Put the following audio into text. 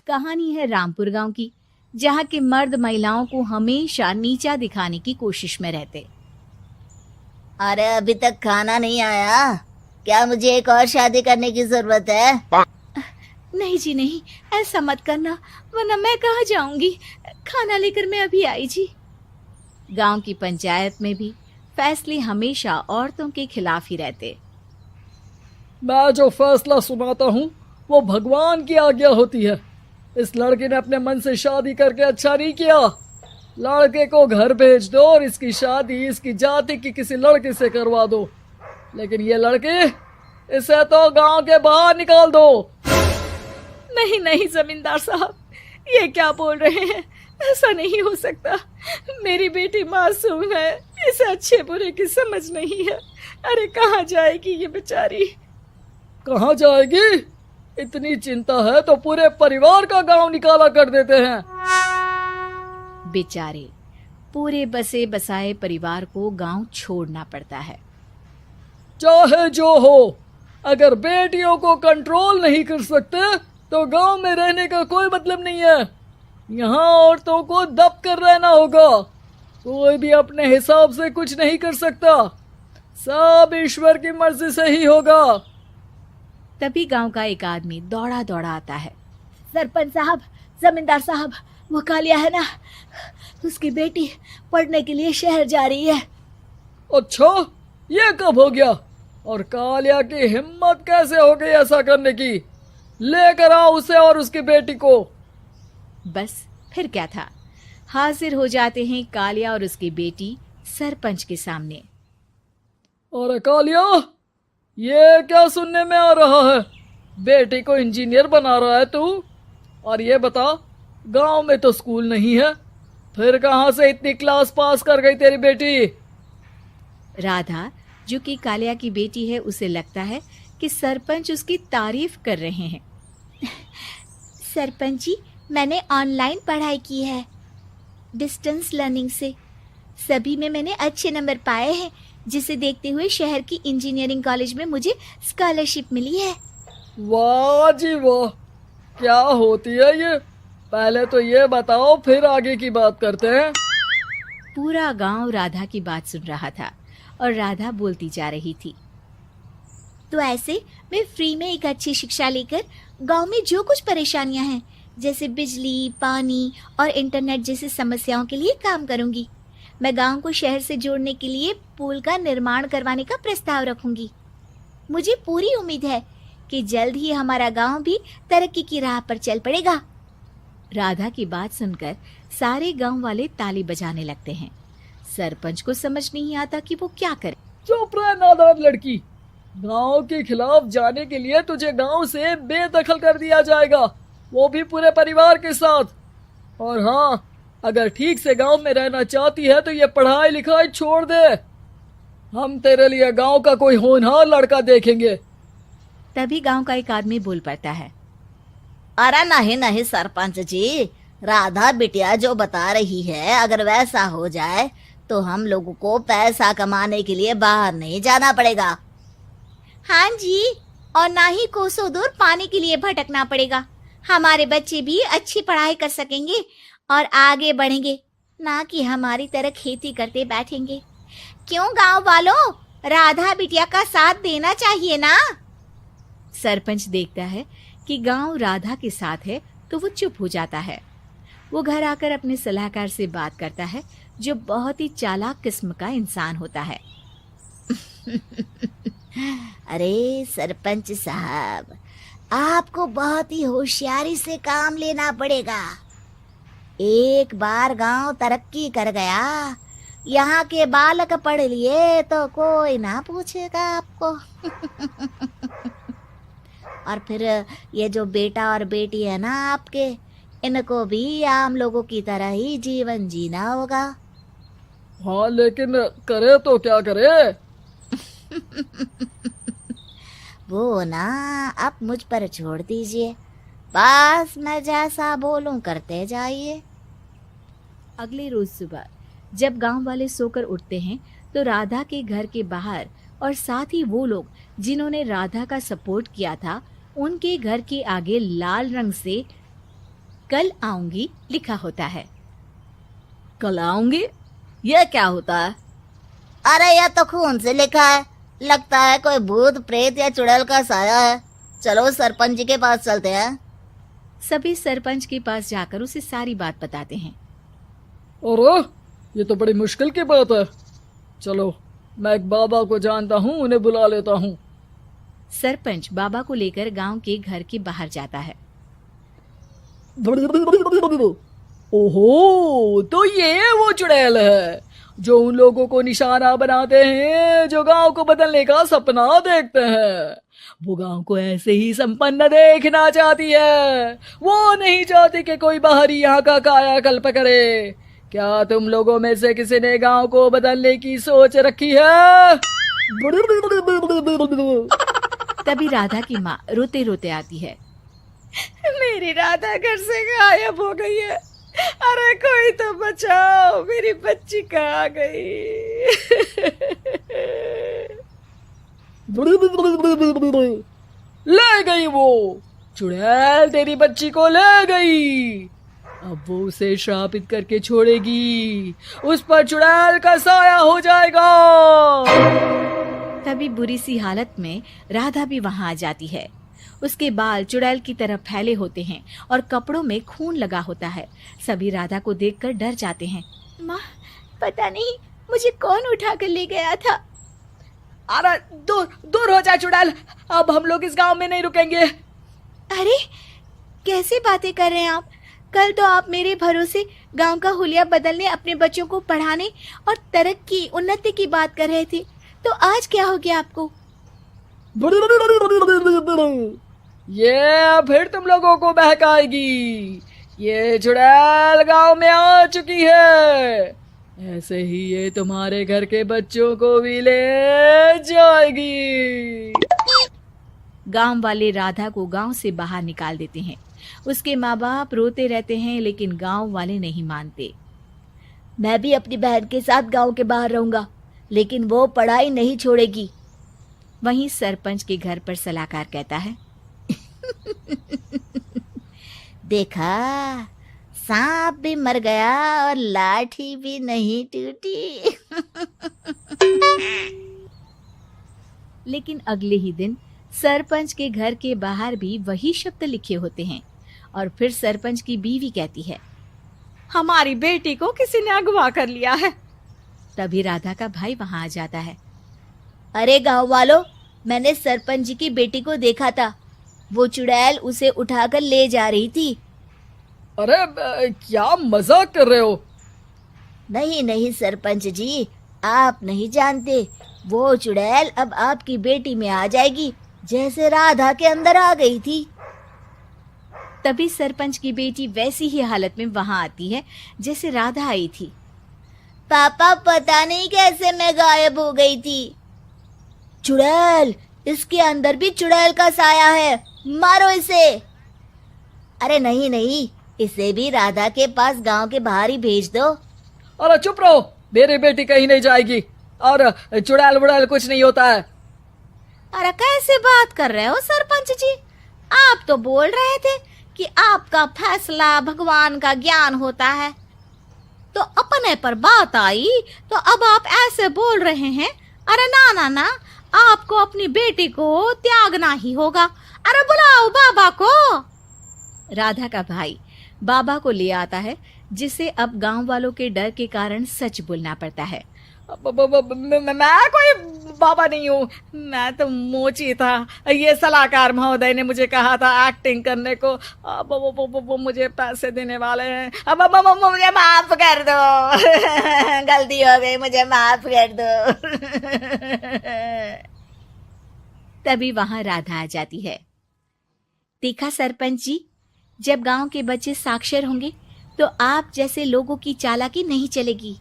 कहानी है रामपुर गांव की, जहां के मर्द महिलाओं को हमेशा नीचा दिखाने की कोशिश में रहते। अरे अभी तक खाना नहीं आया, क्या मुझे एक और शादी करने की जरूरत है? नहीं जी नहीं, ऐसा मत करना, वरना मैं कहाँ जाऊंगी। खाना लेकर मैं अभी आई जी। गांव की पंचायत में भी फैसले हमेशा औरतों के खिलाफ ही रहते। मैं जो फैसला सुनाता हूँ वो भगवान की आज्ञा होती है। इस लड़के ने अपने मन से शादी करके अच्छा नहीं किया। लड़के को घर भेज दो और इसकी शादी इसकी जाति की किसी लड़के से करवा दो, लेकिन ये लड़की, इसे तो गांव के बाहर निकाल दो। नहीं नहीं जमींदार साहब, ये क्या बोल रहे हैं? ऐसा नहीं हो सकता। मेरी बेटी मासूम है, इसे अच्छे बुरे की समझ नहीं है। अरे कहाँ जाएगी ये बेचारी? कहाँ जाएगी? इतनी चिंता है तो पूरे परिवार का गांव निकाला कर देते हैं। बेचारे पूरे बसे बसाए परिवार को गांव छोड़ना पड़ता है। चाहे जो हो, अगर बेटियों को कंट्रोल नहीं कर सकते तो गांव में रहने का कोई मतलब नहीं है। यहाँ औरतों को दब कर रहना होगा। कोई भी अपने हिसाब से कुछ नहीं कर सकता, सब ईश्वर की मर्जी से ही होगा। तभी गांव का एक आदमी दौड़ा दौड़ा आता है। सरपंच साहब, जमींदार साहब, वो कालिया है ना, उसकी बेटी पढ़ने के लिए शहर जा रही है। अच्छा, ये कब हो गया? और कालिया की हिम्मत कैसे हो गई ऐसा करने की? लेकर आओ उसे और उसकी बेटी को। बस फिर क्या था, हाजिर हो जाते हैं कालिया और उसकी बेटी सरपंच के सामने। और कालिया, ये क्या सुनने में आ रहा है? बेटी को इंजीनियर बना रहा है तू? और ये बता, गांव में तो स्कूल नहीं है, फिर कहां से इतनी क्लास पास कर गई तेरी बेटी? राधा, जो कि कालिया की बेटी है, उसे लगता है कि सरपंच उसकी तारीफ कर रहे हैं। सरपंच जी, मैंने ऑनलाइन पढ़ाई की है, डिस्टेंस लर्निंग से। सभी में मैंने अच्छे नंबर पाए हैं, जिसे देखते हुए शहर की इंजीनियरिंग कॉलेज में मुझे स्कॉलरशिप मिली है। वाह जी वाह, क्या होती है ये? पहले तो ये बताओ, फिर आगे की बात करते हैं। पूरा गांव राधा की बात सुन रहा था और राधा बोलती जा रही थी। तो ऐसे मैं फ्री में एक अच्छी शिक्षा लेकर गांव में जो कुछ परेशानियां हैं, जैसे बिजली, पानी और इंटरनेट जैसी समस्याओं के लिए काम करूंगी। मैं गांव को शहर से जोड़ने के लिए पुल का निर्माण करवाने का प्रस्ताव रखूंगी। मुझे पूरी उम्मीद है कि जल्द ही हमारा गांव भी तरक्की की राह पर चल पड़ेगा। राधा की बात सुनकर सारे गांव वाले ताली बजाने लगते हैं। सरपंच को समझ नहीं आता कि वो क्या करे। चुप रह नादान लड़की, गांव के खिलाफ जाने के लिए तुझे गांव से बेदखल कर दिया जाएगा, वो भी पूरे परिवार के साथ। और हाँ, अगर ठीक से गांव में रहना चाहती है तो ये पढ़ाई लिखाई छोड़ दे। हम तेरे लिए गांव का कोई होनहार लड़का देखेंगे। तभी गांव का एक आदमी बोल पड़ता है। अरे नहीं नहीं सरपंच जी, राधा बिटिया जो बता रही है, अगर वैसा हो जाए तो हम लोगों को पैसा कमाने के लिए बाहर नहीं जाना पड़ेगा। हाँ जी, और ना ही कोसों दूर पानी के लिए भटकना पड़ेगा। हमारे बच्चे भी अच्छी पढ़ाई कर सकेंगे और आगे बढ़ेंगे, ना कि हमारी तरह खेती करते बैठेंगे। क्यों गांव वालों, राधा बिटिया का साथ देना चाहिए ना। सरपंच देखता है कि गांव राधा के साथ है तो वो चुप हो जाता है। वो घर आकर अपने सलाहकार से बात करता है, जो बहुत ही चालाक किस्म का इंसान होता है। अरे सरपंच साहब, आपको बहुत ही होशियारी से काम लेना पड़ेगा। एक बार गांव तरक्की कर गया, यहाँ के बालक पढ़ लिए तो कोई ना पूछेगा आपको। और फिर ये जो बेटा और बेटी है ना आपके, इनको भी आम लोगों की तरह ही जीवन जीना होगा। हाँ, लेकिन करे तो क्या करे? वो ना आप मुझ पर छोड़ दीजिए, बस मैं जैसा बोलूं करते जाइए। अगले रोज सुबह जब गांव वाले सोकर उठते हैं तो राधा के घर के बाहर और साथ ही वो लोग जिन्होंने राधा का सपोर्ट किया था, उनके घर के आगे लाल रंग से कल आऊंगी लिखा होता है। कल आऊंगी, यह क्या होता है? अरे यह तो खून से लिखा है, लगता है कोई भूत प्रेत या चुड़ैल का साया है। चलो सरपंच जी के पास चलते हैं। सभी सरपंच के पास जाकर उसे सारी बात बताते हैं। अरे ये तो बड़ी मुश्किल की बात है। चलो मैं एक बाबा को जानता हूँ, उन्हें बुला लेता हूँ। सरपंच बाबा को लेकर गांव के घर के बाहर जाता है। ओहो, तो ये वो चुड़ैल है जो उन लोगों को निशाना बनाते हैं जो गांव को बदलने का सपना देखते हैं। वो गांव को ऐसे ही संपन्न देखना चाहती है। वो नहीं चाहती कि कोई बाहरी यहाँ का कायाकल्प करे। क्या तुम लोगों में से किसी ने गांव को बदलने की सोच रखी है? तभी राधा की माँ रोते रोते आती है। मेरी राधा घर से गायब हो गई है। अरे कोई तो बचाओ, मेरी बच्ची कहाँ गई? ले गई वो चुड़ैल, तेरी बच्ची को ले गई। अब वो उसे श्रापित करके छोड़ेगी, उस पर चुड़ैल का साया हो जाएगा। तभी बुरी सी हालत में राधा भी वहां आ जाती है। उसके बाल चुड़ैल की तरह फैले होते हैं और कपड़ों में खून लगा होता है। सभी राधा को देखकर डर जाते हैं। माँ, पता नहीं मुझे कौन उठा कर ले गया था। अरे दूर दूर हो जा चुड़ैल, अब हम लोग इस गांव में नहीं रुकेंगे। अरे कैसी बातें कर रहे हैं आप? कल तो आप मेरे भरोसे गांव का हुलिया बदलने, अपने बच्चों को पढ़ाने और तरक्की उन्नति की बात कर रहे थे, तो आज क्या हो गया आपको? ये फिर तुम लोगों को बहकाएगी। ये चुड़ैल गांव में आ चुकी है, ऐसे ही ये तुम्हारे घर के बच्चों को भी ले जाएगी। गांव वाले राधा को गांव से बाहर निकाल देते हैं। उसके माँ बाप रोते रहते हैं, लेकिन गांव वाले नहीं मानते। मैं भी अपनी बहन के साथ गांव के बाहर रहूंगा, लेकिन वो पढ़ाई नहीं छोड़ेगी। वहीं सरपंच के घर पर सलाहकार कहता है। देखा, सांप भी मर गया और लाठी भी नहीं टूटी। लेकिन अगले ही दिन सरपंच के घर के बाहर भी वही शब्द लिखे होते हैं और फिर सरपंच की बीवी कहती है, हमारी बेटी को किसी ने अगवा कर लिया है। तभी राधा का भाई वहां आ जाता है। अरे गांव वालों, मैंने सरपंच जी की बेटी को देखा था। वो चुड़ैल उसे उठाकर ले जा रही थी। अरे क्या मजाक कर रहे हो? नहीं नहीं सरपंच जी, आप नहीं जानते। वो चुड़ैल अब आपकी बेटी में आ जाएगी, जैसे राधा के अंदर आ गई थी। तभी सरपंच की बेटी वैसी ही हालत में वहां आती है जैसे राधा आई थी। पापा, पता नहीं कैसे मैं गायब हो गई थी। चुड़ैल, इसके अंदर भी चुड़ैल का साया है, मारो इसे। अरे नहीं नहीं, इसे भी राधा के पास गांव के बाहर ही भेज दो। अरे चुप रहो, मेरी बेटी कहीं नहीं जाएगी और चुड़ैल वुड़ैल कुछ नहीं होता है। अरे कैसे बात कर रहे हो सरपंच जी? आप तो बोल रहे थे कि आपका फैसला भगवान का ज्ञान होता है, तो अपने पर बात आई तो अब आप ऐसे बोल रहे हैं। अरे ना ना ना, आपको अपनी बेटी को त्यागना ही होगा। अरे बुलाओ बाबा को। राधा का भाई बाबा को ले आता है, जिसे अब गांव वालों के डर के कारण सच बोलना पड़ता है। मैं कोई बाबा नहीं हूँ, मैं तो मोची था। ये सलाहकार महोदय ने मुझे कहा था एक्टिंग करने को। अब वो मुझे पैसे देने वाले हैं। अब मुझे माफ कर दो। गलती हो गई, मुझे माफ कर दो। तभी वहां राधा आ जाती है। देखा सरपंच जी, जब गांव के बच्चे साक्षर होंगे तो आप जैसे लोगों की चालाकी नहीं चलेगी।